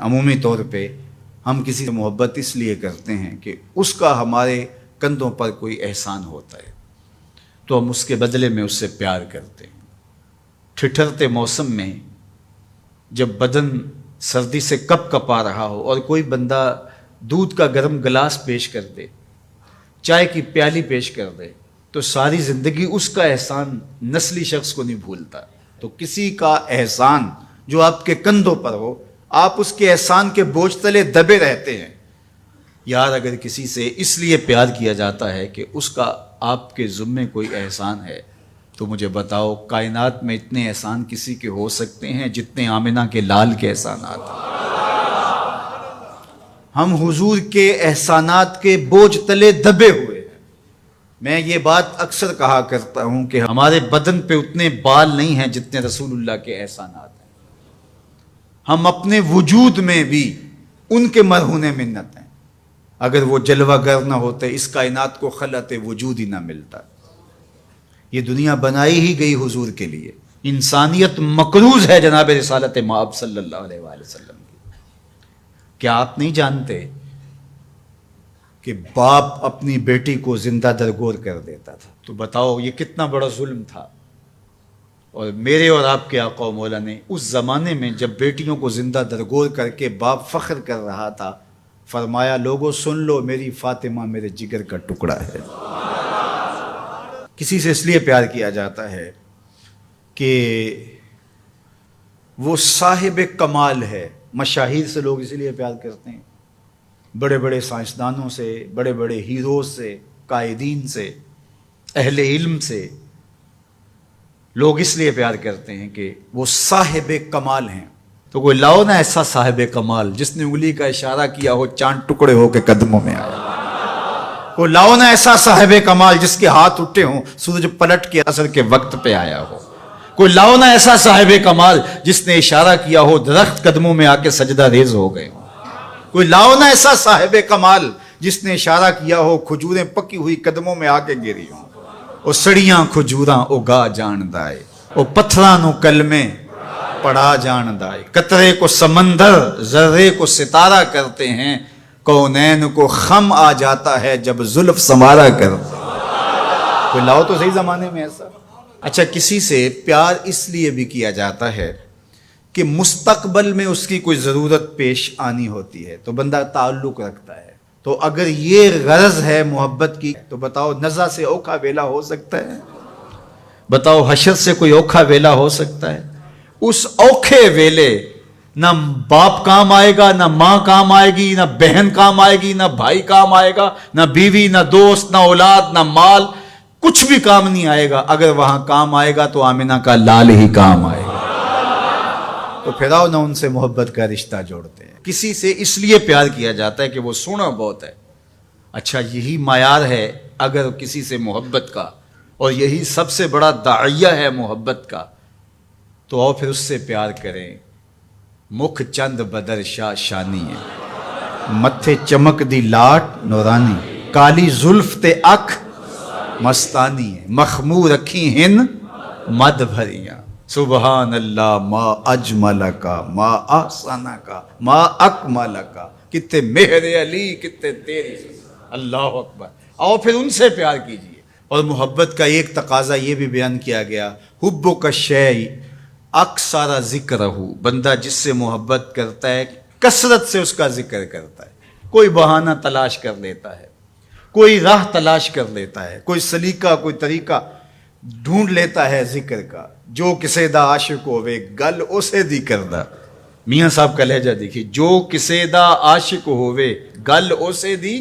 عمومی طور پہ ہم کسی سے محبت اس لیے کرتے ہیں کہ اس کا ہمارے کندھوں پر کوئی احسان ہوتا ہے تو ہم اس کے بدلے میں اس سے پیار کرتے ہیں۔ ٹھٹھرتے موسم میں جب بدن سردی سے کپ کپا رہا ہو اور کوئی بندہ دودھ کا گرم گلاس پیش کر دے، چائے کی پیالی پیش کر دے، تو ساری زندگی اس کا احسان نسلی شخص کو نہیں بھولتا۔ تو کسی کا احسان جو آپ کے کندھوں پر ہو، آپ اس کے احسان کے بوجھ تلے دبے رہتے ہیں۔ یار اگر کسی سے اس لیے پیار کیا جاتا ہے کہ اس کا آپ کے ذمے کوئی احسان ہے، تو مجھے بتاؤ کائنات میں اتنے احسان کسی کے ہو سکتے ہیں جتنے آمنہ کے لال کے احسانات ہیں؟ ہم حضور کے احسانات کے بوجھ تلے دبے ہوئے ہیں۔ میں یہ بات اکثر کہا کرتا ہوں کہ ہمارے بدن پہ اتنے بال نہیں ہیں جتنے رسول اللہ کے احسانات ہیں۔ ہم اپنے وجود میں بھی ان کے مرہون منت ہیں۔ اگر وہ جلوہ گر نہ ہوتے اس کائنات کو خلعت وجود ہی نہ ملتا۔ یہ دنیا بنائی ہی گئی حضور کے لیے۔ انسانیت مقروض ہے جناب رسالت مآب صلی اللہ علیہ وآلہ وسلم کی۔ کیا آپ نہیں جانتے کہ باپ اپنی بیٹی کو زندہ درگور کر دیتا تھا؟ تو بتاؤ یہ کتنا بڑا ظلم تھا۔ اور میرے اور آپ کے آقا و مولا نے اس زمانے میں جب بیٹیوں کو زندہ درگور کر کے باپ فخر کر رہا تھا، فرمایا لوگوں سن لو، میری فاطمہ میرے جگر کا ٹکڑا ہے۔ کسی سے اس لیے پیار کیا جاتا ہے کہ وہ صاحب کمال ہے۔ مشاہیر سے لوگ اسی لیے پیار کرتے ہیں، بڑے بڑے سائنسدانوں سے، بڑے بڑے ہیروز سے، قائدین سے، اہل علم سے لوگ اس لیے پیار کرتے ہیں کہ وہ صاحب کمال ہیں۔ تو کوئی لاؤ نا ایسا صاحب کمال جس نے انگلی کا اشارہ کیا ہو چاند ٹکڑے ہو کے قدموں میں آیا۔ کوئی لاؤ نا ایسا صاحب کمال جس کے ہاتھ اٹھے ہوں سورج پلٹ کے عصر کے وقت پہ آیا ہو۔ کوئی لاؤ نا ایسا صاحب کمال جس نے اشارہ کیا ہو درخت قدموں میں آ کے سجدہ ریز ہو گئے ہوں۔ کوئی لاؤ نا ایسا صاحب کمال جس نے اشارہ کیا ہو کھجوریں پکی ہوئی قدموں میں آ کے گری ہوں۔ او سڑیاں کھجوراں اگا جان دائے، او پتھراں نو کلمے پڑھا جان دائے، قطرے کو سمندر ذرے کو ستارہ کرتے ہیں، کونین کو خم آ جاتا ہے جب زلف سنوارا کرتے ہیں۔ کوئی لاؤ تو صحیح زمانے میں ایسا۔ اچھا کسی سے پیار اس لیے بھی کیا جاتا ہے کہ مستقبل میں اس کی کوئی ضرورت پیش آنی ہوتی ہے تو بندہ تعلق رکھتا ہے۔ تو اگر یہ غرض ہے محبت کی تو بتاؤ نزع سے اوکھا ویلا ہو سکتا ہے؟ بتاؤ حشر سے کوئی اوکھا ویلا ہو سکتا ہے؟ اس اوکھے ویلے نہ باپ کام آئے گا، نہ ماں کام آئے گی، نہ بہن کام آئے گی، نہ بھائی کام آئے گا، نہ بیوی، نہ دوست، نہ اولاد، نہ مال، کچھ بھی کام نہیں آئے گا۔ اگر وہاں کام آئے گا تو آمنہ کا لال ہی کام آئے گا۔ تو پھر آؤ نہ ان سے محبت کا رشتہ جوڑتے ہیں۔ کسی سے اس لیے پیار کیا جاتا ہے کہ وہ سونا بہت ہے۔ اچھا یہی معیار ہے اگر کسی سے محبت کا، اور یہی سب سے بڑا داعیہ ہے محبت کا، تو آؤ پھر اس سے پیار کریں۔ مکھ چند بدر شاہ شانی ہے، متھے چمک دی لاٹ نورانی، کالی زلف تے اکھ مستانی ہے، مخمور رکھی ہن مد بھریاں، سبحان اللہ ما اجمل کا ما احسن کا ما اکمل کا، کتے مہر علی کتے تیری، اللہ اکبر۔ آؤ پھر ان سے پیار کیجئے۔ اور محبت کا ایک تقاضا یہ بھی بیان کیا گیا، حب کا شیء اکثر ذکرہ، بندہ جس سے محبت کرتا ہے کثرت سے اس کا ذکر کرتا ہے۔ کوئی بہانہ تلاش کر لیتا ہے، کوئی راہ تلاش کر لیتا ہے، کوئی سلیقہ کوئی طریقہ ڈھونڈ لیتا ہے ذکر کا۔ جو کسے دا عاشق ہوئے گل اسے دی کردہ، میاں صاحب کا لہجہ دیکھیے، جو کسے دا عاشق ہوئے گل اسے دی،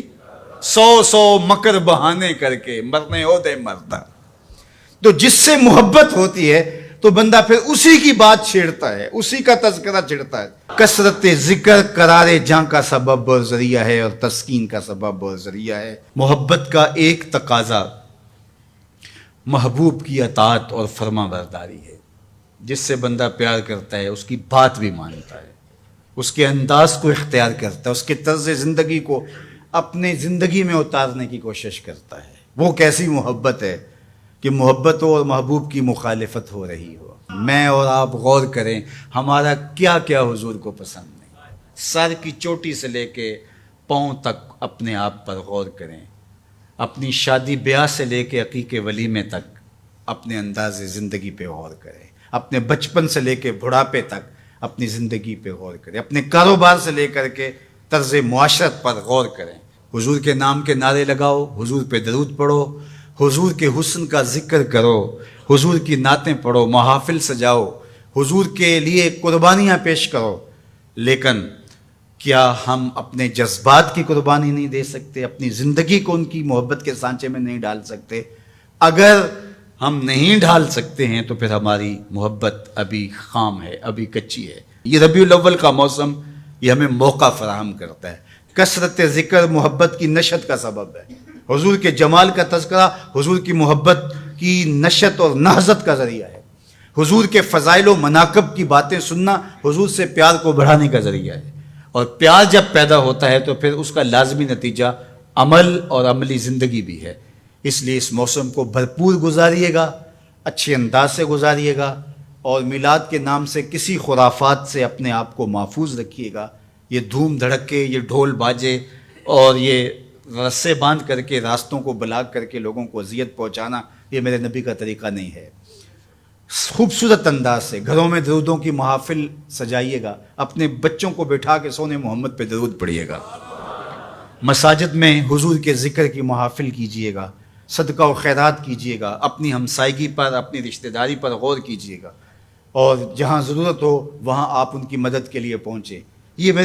سو مکر بہانے کر کے مرنے ہو دے مردہ۔ تو جس سے محبت ہوتی ہے تو بندہ پھر اسی کی بات چھیڑتا ہے، اسی کا تذکرہ چھیڑتا ہے۔ کثرت ذکر قرار جاں کا سبب اور ذریعہ ہے، اور تسکین کا سبب اور ذریعہ ہے۔ محبت کا ایک تقاضا محبوب کی اطاعت اور فرما برداری ہے۔ جس سے بندہ پیار کرتا ہے اس کی بات بھی مانتا ہے، اس کے انداز کو اختیار کرتا ہے، اس کے طرز زندگی کو اپنے زندگی میں اتارنے کی کوشش کرتا ہے۔ وہ کیسی محبت ہے کہ محبت ہو اور محبوب کی مخالفت ہو رہی ہو۔ میں اور آپ غور کریں ہمارا کیا کیا حضور کو پسند نہیں۔ سر کی چوٹی سے لے کے پاؤں تک اپنے آپ پر غور کریں. اپنی شادی بیاہ سے لے کے عقیقے ولیمے تک اپنے انداز زندگی پہ غور کریں. اپنے بچپن سے لے کے بڑھاپے تک اپنی زندگی پہ غور کریں. اپنے کاروبار سے لے کر کے طرز معاشرت پر غور کریں. حضور کے نام کے نعرے لگاؤ، حضور پہ درود پڑھو، حضور کے حسن کا ذکر کرو، حضور کی نعتیں پڑھو، محافل سجاؤ، حضور کے لیے قربانیاں پیش کرو. لیکن کیا ہم اپنے جذبات کی قربانی نہیں دے سکتے؟ اپنی زندگی کو ان کی محبت کے سانچے میں نہیں ڈال سکتے؟ اگر ہم نہیں ڈال سکتے ہیں تو پھر ہماری محبت ابھی خام ہے، ابھی کچی ہے. یہ ربیع الاول کا موسم یہ ہمیں موقع فراہم کرتا ہے. کثرت ذکر محبت کی نشت کا سبب ہے. حضور کے جمال کا تذکرہ حضور کی محبت کی نشت اور نہضت کا ذریعہ ہے. حضور کے فضائل و مناقب کی باتیں سننا حضور سے پیار کو بڑھانے کا ذریعہ ہے. اور پیار جب پیدا ہوتا ہے تو پھر اس کا لازمی نتیجہ عمل اور عملی زندگی بھی ہے. اس لیے اس موسم کو بھرپور گزاریے گا، اچھے انداز سے گزاریے گا، اور میلاد کے نام سے کسی خرافات سے اپنے آپ کو محفوظ رکھیے گا. یہ دھوم دھڑکے، یہ ڈھول باجے اور یہ رسے باندھ کر کے راستوں کو بلاک کر کے لوگوں کو اذیت پہنچانا، یہ میرے نبی کا طریقہ نہیں ہے. خوبصورت انداز سے گھروں میں درودوں کی محافل سجائیے گا. اپنے بچوں کو بٹھا کے سونے محمد پہ درود پڑھیے گا. مساجد میں حضور کے ذکر کی محافل کیجیے گا. صدقہ و خیرات کیجیے گا. اپنی ہمسائیگی پر، اپنی رشتہ داری پر غور کیجیے گا. اور جہاں ضرورت ہو وہاں آپ ان کی مدد کے لیے پہنچیں. یہ میرے